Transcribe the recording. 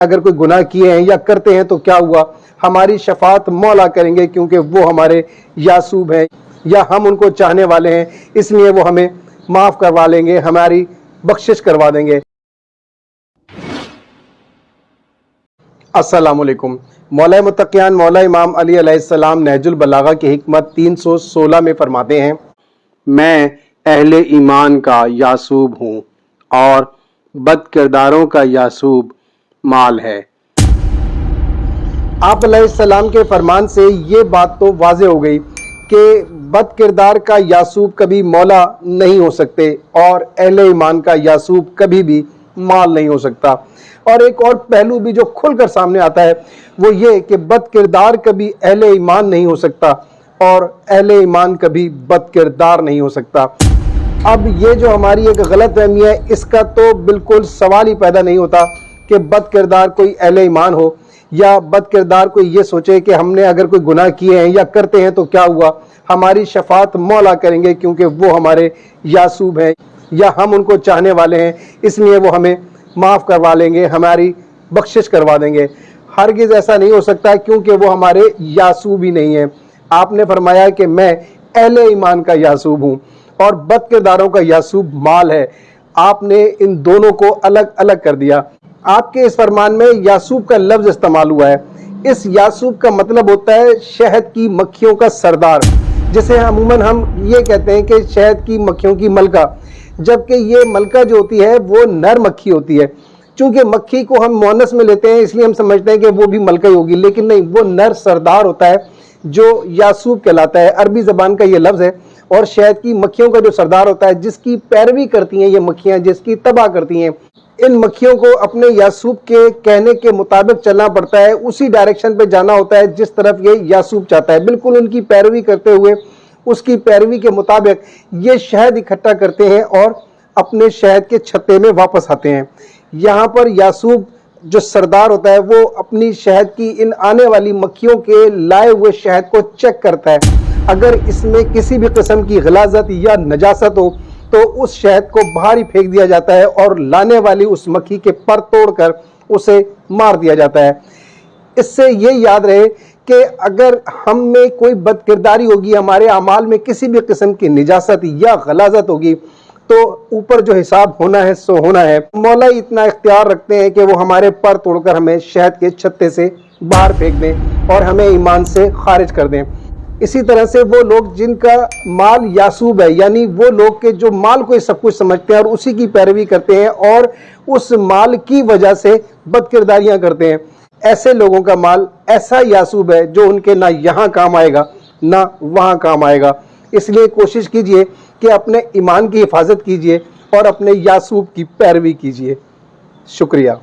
अगर कोई गुनाह किए हैं या करते हैं तो क्या हुआ, हमारी शफात मौला करेंगे क्योंकि वो हमारे यासूब हैं, या हम उनको चाहने वाले हैं इसलिए वो हमें माफ़ करवा लेंगे, हमारी बख्शिश करवा देंगे। अस्सलामुअलैकुम। मौला मुत्तक़ियान मौला इमाम अली अलैहिस्सलाम नहजुल बलागा की हिकमत 316 में फरमाते हैं, मैं अहले ईमान का यासूब हूँ और बद किरदारों का यासूब माल है। आप अलैहिस्सलाम के फरमान से ये बात तो वाज़े हो गई कि बद किरदार का यासूब कभी मौला नहीं हो सकते और अहले ईमान का यासूब कभी भी माल नहीं हो सकता। और एक और पहलू भी जो खुलकर सामने आता है वो ये कि बद किरदार कभी अहले ईमान नहीं हो सकता और अहले ईमान कभी बद किरदार नहीं हो सकता। अब ये जो हमारी एक गलत फहमी है, इसका तो बिल्कुल सवाल ही पैदा नहीं होता कि बद किरदार कोई अहले ईमान हो या बद किरदार कोई ये सोचे कि हमने अगर कोई गुनाह किए हैं या करते हैं तो क्या हुआ, हमारी शफात मौला करेंगे क्योंकि वो हमारे यासूब हैं, या हम उनको चाहने वाले हैं इसलिए वो हमें माफ़ करवा लेंगे, हमारी बख्शिश करवा देंगे। हरगिज़ ऐसा नहीं हो सकता क्योंकि वो हमारे यासूब ही नहीं है। आपने फरमाया कि मैं अहले ईमान का यासूब हूँ और बद किरदारों का यासूब माल है। आपने इन दोनों को अलग अलग कर दिया। आपके इस फरमान में यासूब का लफ्ज़ इस्तेमाल हुआ है। इस यासूब का मतलब होता है शहद की मक्खियों का सरदार, जिसे अमूमन हम ये कहते हैं कि शहद की मक्खियों की मलका, जबकि ये मलका जो होती है वो नर मक्खी होती है। चूंकि मक्खी को हम मुअन्नस में लेते हैं इसलिए हम समझते हैं कि वो भी मलका ही होगी, लेकिन नहीं, वो नर सरदार होता है जो यासूब कहलाता है। अरबी ज़बान का ये लफ्ज़ है और शहद की मक्खियों का जो सरदार होता है, जिसकी पैरवी करती हैं ये मक्खियाँ, जिसकी तबाह करती हैं, इन मक्खियों को अपने यासूब के कहने के मुताबिक चलना पड़ता है, उसी डायरेक्शन पे जाना होता है जिस तरफ ये यासूब चाहता है। बिल्कुल उनकी पैरवी करते हुए उसकी पैरवी के मुताबिक ये शहद इकट्ठा करते हैं और अपने शहद के छत्ते में वापस आते हैं। यहाँ पर यासूब जो सरदार होता है वो अपनी शहद की इन आने वाली मक्खियों के लाए हुए शहद को चेक करता है। अगर इसमें किसी भी किस्म की गलाजत या नजासत हो तो उस शहद को बाहर ही फेंक दिया जाता है और लाने वाली उस मक्खी के पर तोड़कर उसे मार दिया जाता है। इससे ये याद रहे कि अगर हम में कोई बदकिरदारी होगी, हमारे अमाल में किसी भी किस्म की निजासत या गलाजत होगी, तो ऊपर जो हिसाब होना है सो होना है। मौला इतना इख्तियार रखते हैं कि वो हमारे पर तोड़कर हमें शहद के छत्ते से बाहर फेंक दें और हमें ईमान से खारिज कर दें। इसी तरह से वो लोग जिनका माल यासूब है, यानी वो लोग के जो माल को सब कुछ समझते हैं और उसी की पैरवी करते हैं और उस माल की वजह से बदकिरदारियां करते हैं, ऐसे लोगों का माल ऐसा यासूब है जो उनके ना यहाँ काम आएगा ना वहाँ काम आएगा। इसलिए कोशिश कीजिए कि अपने ईमान की हिफाजत कीजिए और अपने यासूब की पैरवी कीजिए। शुक्रिया।